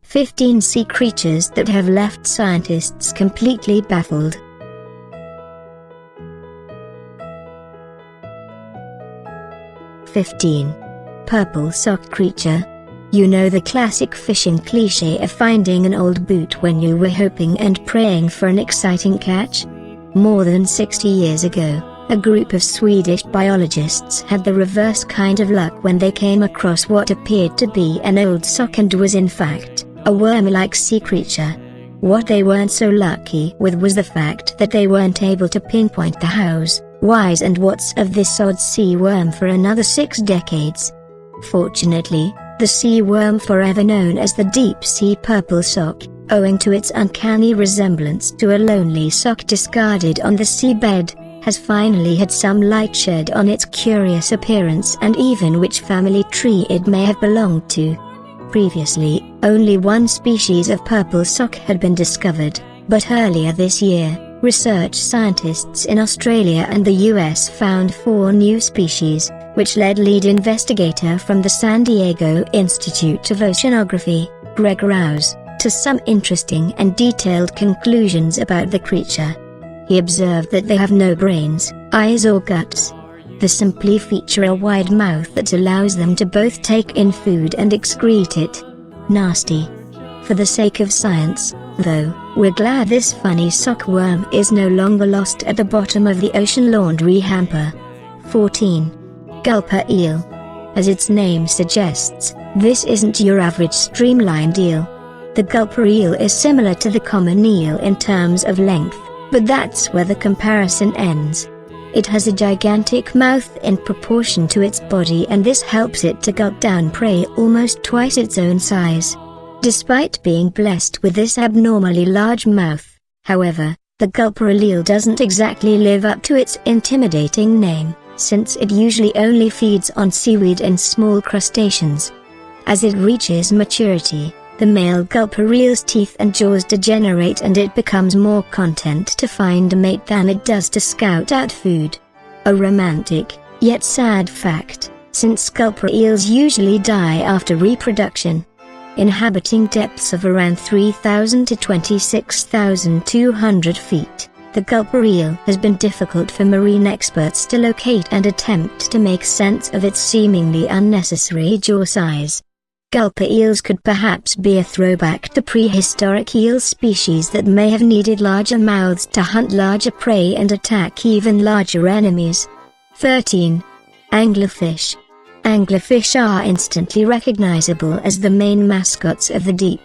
"15 sea creatures that have left scientists completely baffled." "15. Purple sock creature. You know the classic fishing cliché of finding an old boot when you were hoping and praying for an exciting catch? More than 60 years ago, a group of Swedish biologists had the reverse kind of luck when they came across what appeared to be an old sock and was in fact a worm-like sea creature. What they weren't so lucky with was the fact that they weren't able to pinpoint the hows, whys and whats of this odd sea worm for another 6 decades. Fortunately, the sea worm forever known as the deep-sea purple sock, owing to its uncanny resemblance to a lonely sock discarded on the seabed, has finally had some light shed on its curious appearance and even which family tree it may have belonged to. Previously, only one species of purple sock had been discovered, but earlier this year, research scientists in Australia and the US found 4 new species, which led lead investigator from the San Diego Institute of Oceanography, Greg Rouse, to some interesting and detailed conclusions about the creature. He observed that they have no brains, eyes or guts. They simply feature a wide mouth that allows them to both take in food and excrete it. Nasty. For the sake of science, though, we're glad this funny sock worm is no longer lost at the bottom of the ocean laundry hamper. 14. Gulper Eel. As its name suggests, this isn't your average streamlined eel. The gulper eel is similar to the common eel in terms of length, but that's where the comparison ends. It has a gigantic mouth in proportion to its body, and this helps it to gulp down prey almost twice its own size. Despite being blessed with this abnormally large mouth, however, the gulper eel doesn't exactly live up to its intimidating name, since it usually only feeds on seaweed and small crustaceans. As it reaches maturity, the male gulper eel's teeth and jaws degenerate and it becomes more content to find a mate than it does to scout out food. A romantic, yet sad fact, since gulper eels usually die after reproduction. Inhabiting depths of around 3,000 to 26,200 feet, the gulper eel has been difficult for marine experts to locate and attempt to make sense of its seemingly unnecessary jaw size. Gulper eels could perhaps be a throwback to prehistoric eel species that may have needed larger mouths to hunt larger prey and attack even larger enemies. 13. Anglerfish. Anglerfish are instantly recognizable as the main mascots of the deep.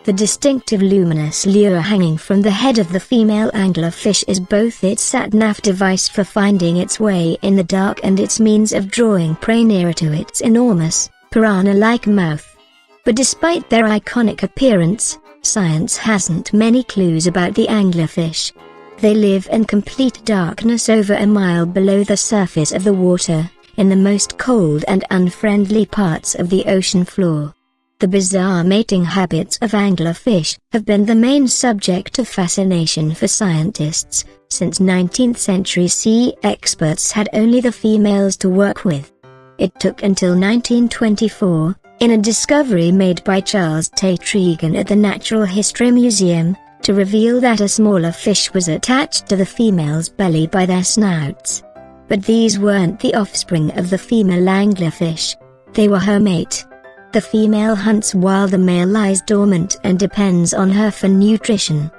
The distinctive luminous lure hanging from the head of the female anglerfish is both its sat-nav device for finding its way in the dark and its means of drawing prey nearer to its enormous, piranha-like mouth. But despite their iconic appearance, science hasn't many clues about the anglerfish. They live in complete darkness over a mile below the surface of the water, in the most cold and unfriendly parts of the ocean floor. The bizarre mating habits of anglerfish have been the main subject of fascination for scientists, since 19th century sea experts had only the females to work with. It took until 1924, in a discovery made by Charles Tregan at the Natural History Museum, to reveal that a smaller fish was attached to the female's belly by their snouts. But these weren't the offspring of the female anglerfish. They were her mate. The female hunts while the male lies dormant and depends on her for nutrition.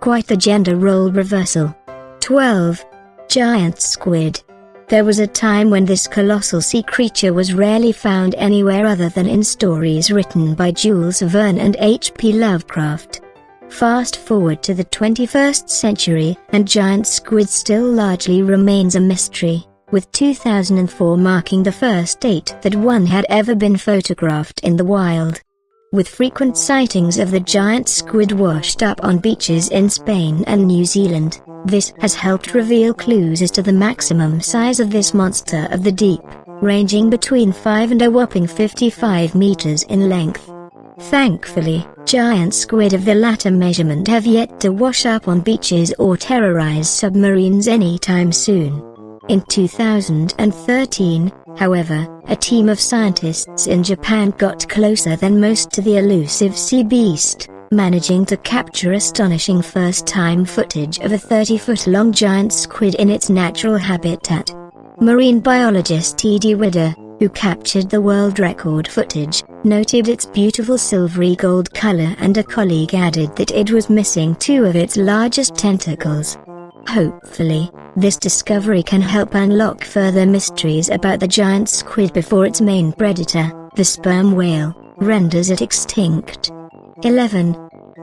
Quite the gender role reversal. 12. Giant squid. There was a time when this colossal sea creature was rarely found anywhere other than in stories written by Jules Verne and H.P. Lovecraft. Fast forward to the 21st century, and giant squid still largely remains a mystery, with 2004 marking the first date that one had ever been photographed in the wild. With frequent sightings of the giant squid washed up on beaches in Spain and New Zealand, this has helped reveal clues as to the maximum size of this monster of the deep, ranging between 5 and a whopping 55 meters in length. Thankfully, giant squid of the latter measurement have yet to wash up on beaches or terrorize submarines anytime soon. In 2013, however, a team of scientists in Japan got closer than most to the elusive sea beast, managing to capture astonishing first-time footage of a 30-foot-long giant squid in its natural habitat. Marine biologist T.D. Widder, who captured the world record footage, noted its beautiful silvery gold color, and a colleague added that it was missing two of its largest tentacles. Hopefully, this discovery can help unlock further mysteries about the giant squid before its main predator, the sperm whale, renders it extinct. 11.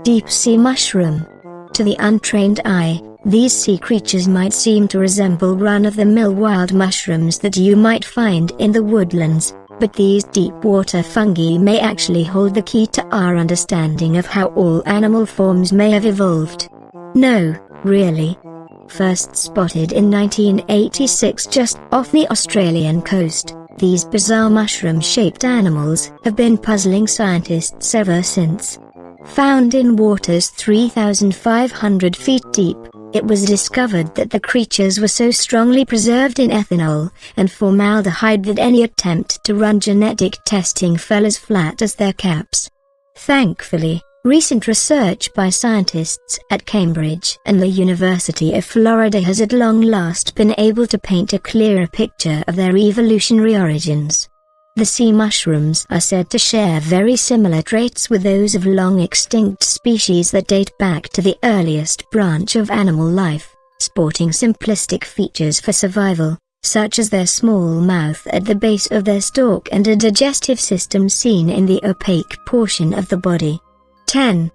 Deep-sea mushroom. To the untrained eye, these sea creatures might seem to resemble run-of-the-mill wild mushrooms that you might find in the woodlands, but these deep-water fungi may actually hold the key to our understanding of how all animal forms may have evolved. No, really. First spotted in 1986 just off the Australian coast, these bizarre mushroom-shaped animals have been puzzling scientists ever since. Found in waters 3,500 feet deep, it was discovered that the creatures were so strongly preserved in ethanol and formaldehyde that any attempt to run genetic testing fell as flat as their caps. Thankfully, recent research by scientists at Cambridge and the University of Florida has at long last been able to paint a clearer picture of their evolutionary origins. The sea mushrooms are said to share very similar traits with those of long-extinct species that date back to the earliest branch of animal life, sporting simplistic features for survival, such as their small mouth at the base of their stalk and a digestive system seen in the opaque portion of the body. 10.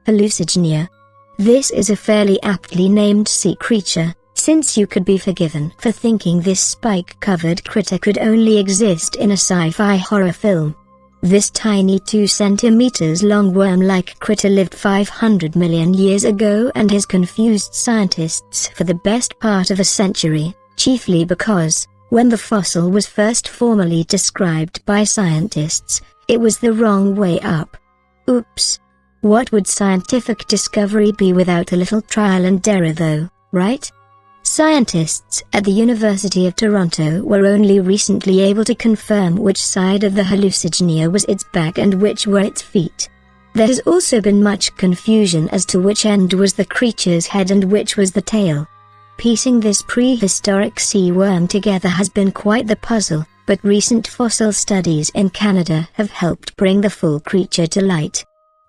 Hallucigenia. This is a fairly aptly named sea creature, since you could be forgiven for thinking this spike-covered critter could only exist in a sci-fi horror film. This tiny 2 centimeters long worm-like critter lived 500 million years ago and has confused scientists for the best part of a century, chiefly because, when the fossil was first formally described by scientists, it was the wrong way up. Oops. What would scientific discovery be without a little trial and error though, right? Scientists at the University of Toronto were only recently able to confirm which side of the Hallucigenia was its back and which were its feet. There has also been much confusion as to which end was the creature's head and which was the tail. Piecing this prehistoric sea worm together has been quite the puzzle, but recent fossil studies in Canada have helped bring the full creature to light.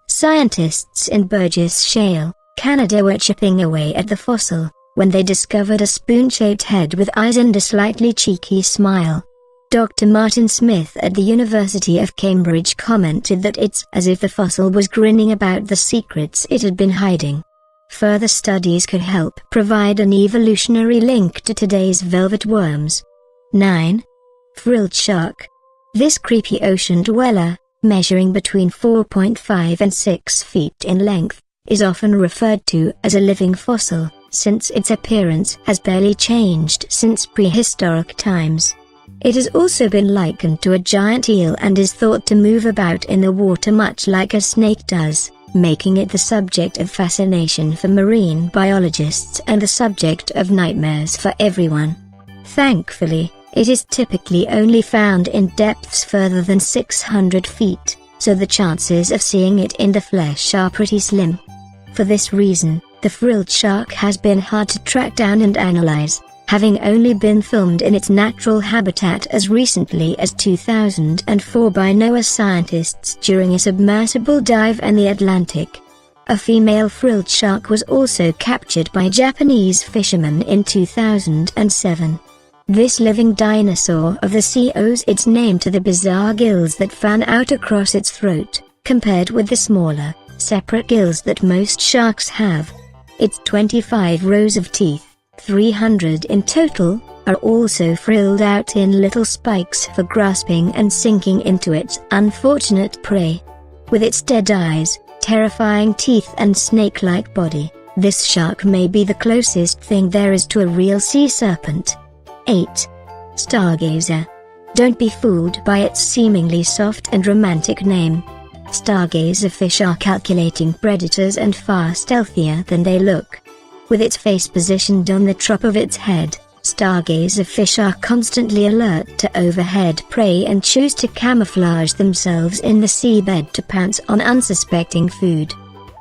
Scientists in Burgess Shale, Canada were chipping away at the fossil when they discovered a spoon-shaped head with eyes and a slightly cheeky smile. Dr. Martin Smith at the University of Cambridge commented that it's as if the fossil was grinning about the secrets it had been hiding. Further studies could help provide an evolutionary link to today's velvet worms. 9. Frilled Shark. This creepy ocean dweller, measuring between 4.5 and 6 feet in length, is often referred to as a living fossil, since its appearance has barely changed since prehistoric times. It has also been likened to a giant eel and is thought to move about in the water much like a snake does, making it the subject of fascination for marine biologists and the subject of nightmares for everyone. Thankfully, it is typically only found in depths further than 600 feet, so the chances of seeing it in the flesh are pretty slim. For this reason, the frilled shark has been hard to track down and analyze, having only been filmed in its natural habitat as recently as 2004 by NOAA scientists during a submersible dive in the Atlantic. A female frilled shark was also captured by Japanese fishermen in 2007. This living dinosaur of the sea owes its name to the bizarre gills that fan out across its throat, compared with the smaller, separate gills that most sharks have. Its 25 rows of teeth, 300 in total, are also frilled out in little spikes for grasping and sinking into its unfortunate prey. With its dead eyes, terrifying teeth and snake-like body, this shark may be the closest thing there is to a real sea serpent. 8. Stargazer. Don't be fooled by its seemingly soft and romantic name. Stargazer fish are calculating predators and far stealthier than they look. With its face positioned on the top of its head, stargazer fish are constantly alert to overhead prey and choose to camouflage themselves in the seabed to pounce on unsuspecting food.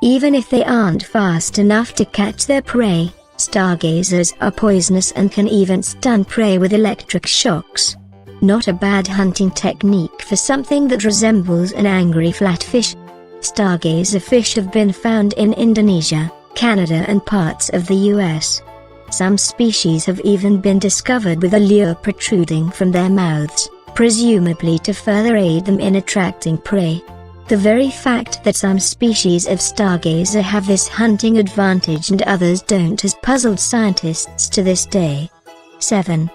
Even if they aren't fast enough to catch their prey, stargazers are poisonous and can even stun prey with electric shocks. Not a bad hunting technique for something that resembles an angry flatfish. Stargazer fish have been found in Indonesia, Canada and parts of the US. Some species have even been discovered with a lure protruding from their mouths, presumably to further aid them in attracting prey. The very fact that some species of stargazer have this hunting advantage and others don't has puzzled scientists to this day. 7.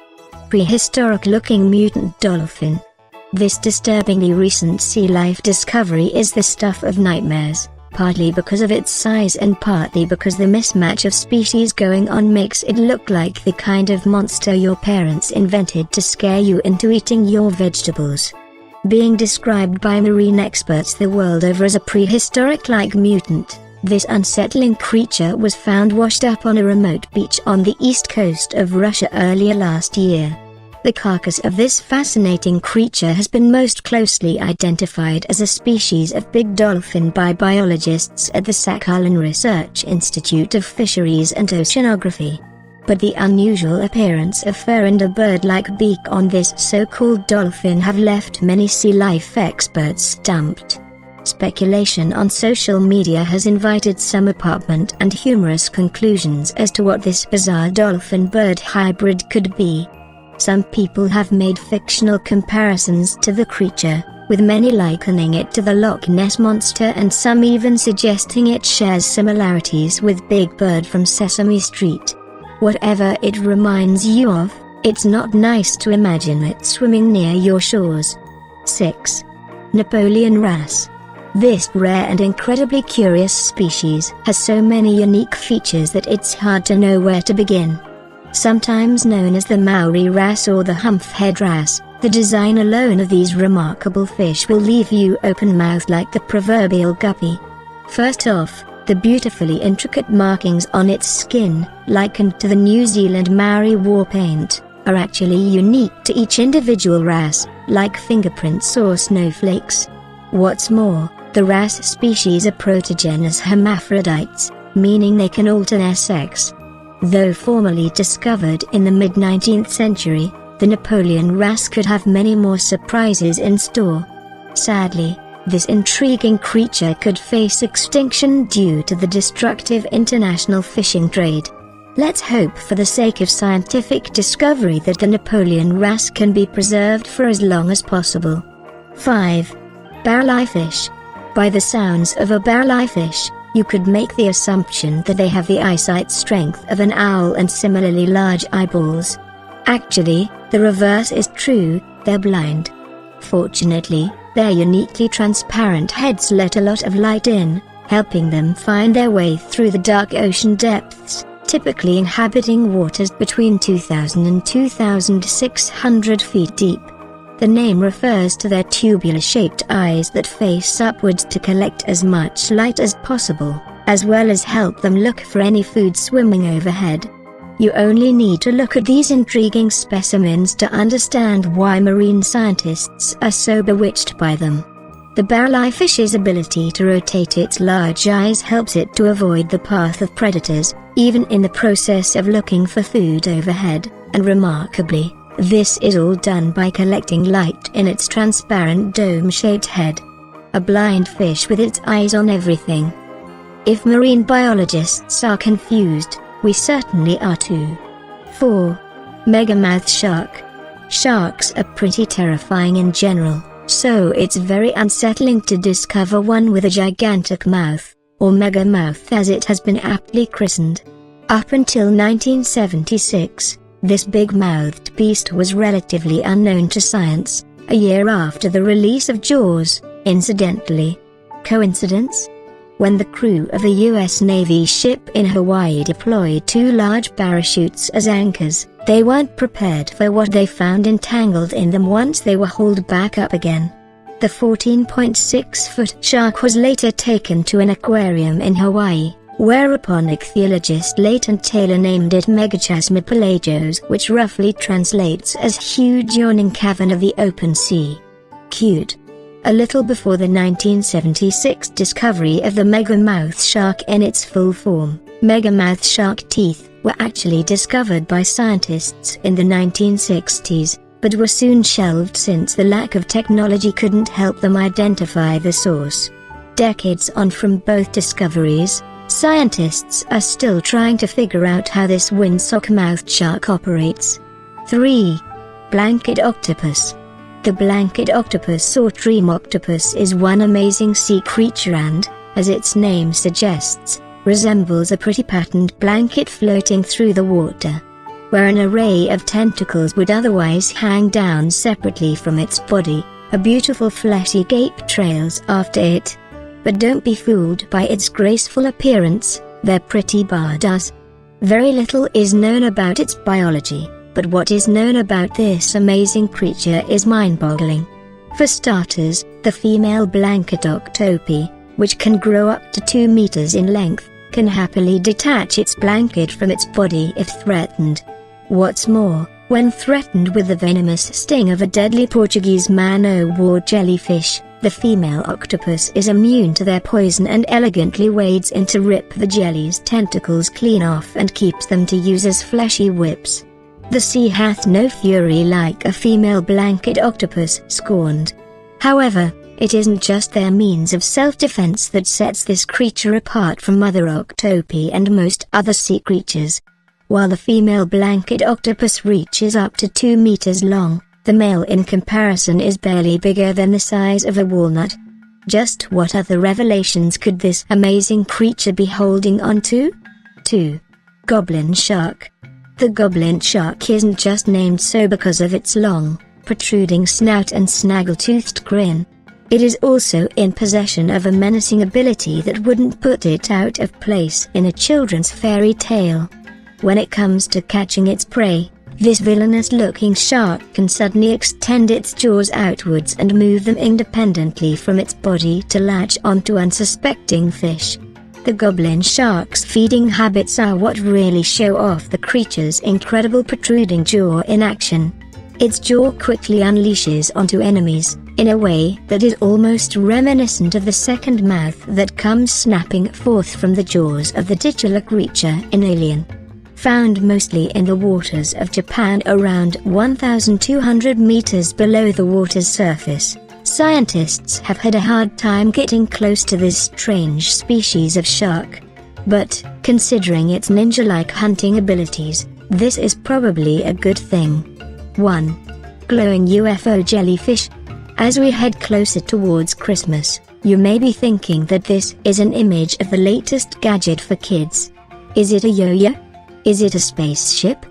Prehistoric-looking mutant dolphin. This disturbingly recent sea life discovery is the stuff of nightmares, partly because of its size and partly because the mismatch of species going on makes it look like the kind of monster your parents invented to scare you into eating your vegetables. Being described by marine experts the world over as a prehistoric-like mutant, this unsettling creature was found washed up on a remote beach on the east coast of Russia earlier last year. The carcass of this fascinating creature has been most closely identified as a species of big dolphin by biologists at the Sakhalin Research Institute of Fisheries and Oceanography. But the unusual appearance of fur and a bird-like beak on this so-called dolphin have left many sea life experts stumped. Speculation on social media has invited some apartment and humorous conclusions as to what this bizarre dolphin-bird hybrid could be. Some people have made fictional comparisons to the creature, with many likening it to the Loch Ness Monster and some even suggesting it shares similarities with Big Bird from Sesame Street. Whatever it reminds you of, it's not nice to imagine it swimming near your shores. 6. Napoleon wrasse. This rare and incredibly curious species has so many unique features that it's hard to know where to begin. Sometimes known as the Maori wrasse or the humphead wrasse, the design alone of these remarkable fish will leave you open-mouthed like the proverbial guppy. First off, the beautifully intricate markings on its skin, likened to the New Zealand Maori war paint, are actually unique to each individual wrasse, like fingerprints or snowflakes. What's more, the wrasse species are protogenous hermaphrodites, meaning they can alter their sex. Though formally discovered in the mid-19th century, the Napoleon wrasse could have many more surprises in store. Sadly, this intriguing creature could face extinction due to the destructive international fishing trade. Let's hope for the sake of scientific discovery that the Napoleon wrasse can be preserved for as long as possible. 5. Barreleye fish. By the sounds of a barreleye fish, you could make the assumption that they have the eyesight strength of an owl and similarly large eyeballs. Actually, the reverse is true, they're blind. Fortunately, their uniquely transparent heads let a lot of light in, helping them find their way through the dark ocean depths, typically inhabiting waters between 2,000 and 2,600 feet deep. The name refers to their tubular-shaped eyes that face upwards to collect as much light as possible, as well as help them look for any food swimming overhead. You only need to look at these intriguing specimens to understand why marine scientists are so bewitched by them. The barreleye fish's ability to rotate its large eyes helps it to avoid the path of predators, even in the process of looking for food overhead, and remarkably, this is all done by collecting light in its transparent dome-shaped head. A blind fish with its eyes on everything. If marine biologists are confused, we certainly are too. 4. Megamouth shark. Sharks are pretty terrifying in general, so it's very unsettling to discover one with a gigantic mouth, or megamouth as it has been aptly christened. Up until 1976, this big-mouthed beast was relatively unknown to science, a year after the release of Jaws, incidentally. Coincidence? When the crew of a US Navy ship in Hawaii deployed 2 large parachutes as anchors, they weren't prepared for what they found entangled in them once they were hauled back up again. The 14.6-foot shark was later taken to an aquarium in Hawaii, where a ichthyologist Leighton Taylor named it Megachasmopelagios, which roughly translates as huge yawning cavern of the open sea. Cute. A little before the 1976 discovery of the Megamouth shark in its full form, Megamouth shark teeth were actually discovered by scientists in the 1960s, but were soon shelved since the lack of technology couldn't help them identify the source. Decades on from both discoveries, scientists are still trying to figure out how this windsock-mouthed shark operates. 3. Blanket octopus. The blanket octopus or dream octopus is one amazing sea creature and, as its name suggests, resembles a pretty patterned blanket floating through the water. Where an array of tentacles would otherwise hang down separately from its body, a beautiful fleshy gape trails after it. But don't be fooled by its graceful appearance, their pretty bar does. Very little is known about its biology, but what is known about this amazing creature is mind-boggling. For starters, the female blanket octopi, which can grow up to 2 meters in length, can happily detach its blanket from its body if threatened. What's more, when threatened with the venomous sting of a deadly Portuguese man-o'-war jellyfish, the female octopus is immune to their poison and elegantly wades in to rip the jelly's tentacles clean off and keeps them to use as fleshy whips. The sea hath no fury like a female blanket octopus scorned. However, it isn't just their means of self-defense that sets this creature apart from other octopi and most other sea creatures. While the female blanket octopus reaches up to 2 meters long, the male in comparison is barely bigger than the size of a walnut. Just what other revelations could this amazing creature be holding on to? 2. Goblin shark. The goblin shark isn't just named so because of its long, protruding snout and snaggle-toothed grin. It is also in possession of a menacing ability that wouldn't put it out of place in a children's fairy tale. When it comes to catching its prey, this villainous-looking shark can suddenly extend its jaws outwards and move them independently from its body to latch onto unsuspecting fish. The goblin shark's feeding habits are what really show off the creature's incredible protruding jaw in action. Its jaw quickly unleashes onto enemies, in a way that is almost reminiscent of the second mouth that comes snapping forth from the jaws of the titular creature in Alien. Found mostly in the waters of Japan around 1,200 meters below the water's surface, scientists have had a hard time getting close to this strange species of shark. But, considering its ninja-like hunting abilities, this is probably a good thing. 1. Glowing UFO jellyfish. As we head closer towards Christmas, you may be thinking that this is an image of the latest gadget for kids. Is it a yo-yo? Is it a spaceship?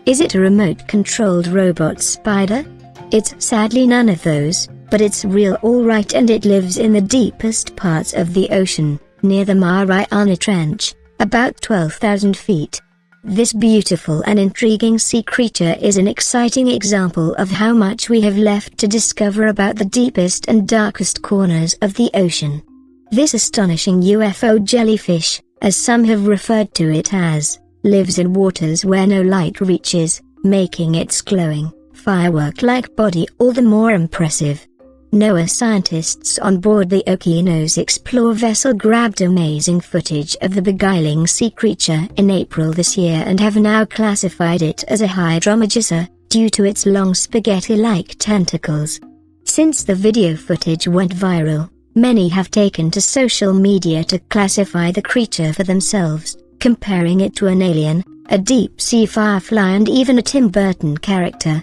Is it a remote-controlled robot spider? It's sadly none of those, but it's real alright, and it lives in the deepest parts of the ocean, near the Mariana Trench, about 12,000 feet. This beautiful and intriguing sea creature is an exciting example of how much we have left to discover about the deepest and darkest corners of the ocean. This astonishing UFO jellyfish, as some have referred to it as, lives in waters where no light reaches, making its glowing, firework-like body all the more impressive. NOAA scientists on board the Oceanic Explorer vessel grabbed amazing footage of the beguiling sea creature in April this year and have now classified it as a hydromedusa, due to its long spaghetti-like tentacles. Since the video footage went viral, many have taken to social media to classify the creature for themselves, comparing it to an alien, a deep-sea firefly, and even a Tim Burton character.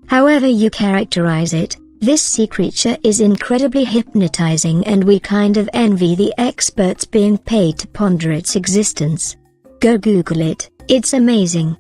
However you characterize it, this sea creature is incredibly hypnotizing, and we kind of envy the experts being paid to ponder its existence. Go Google it, it's amazing.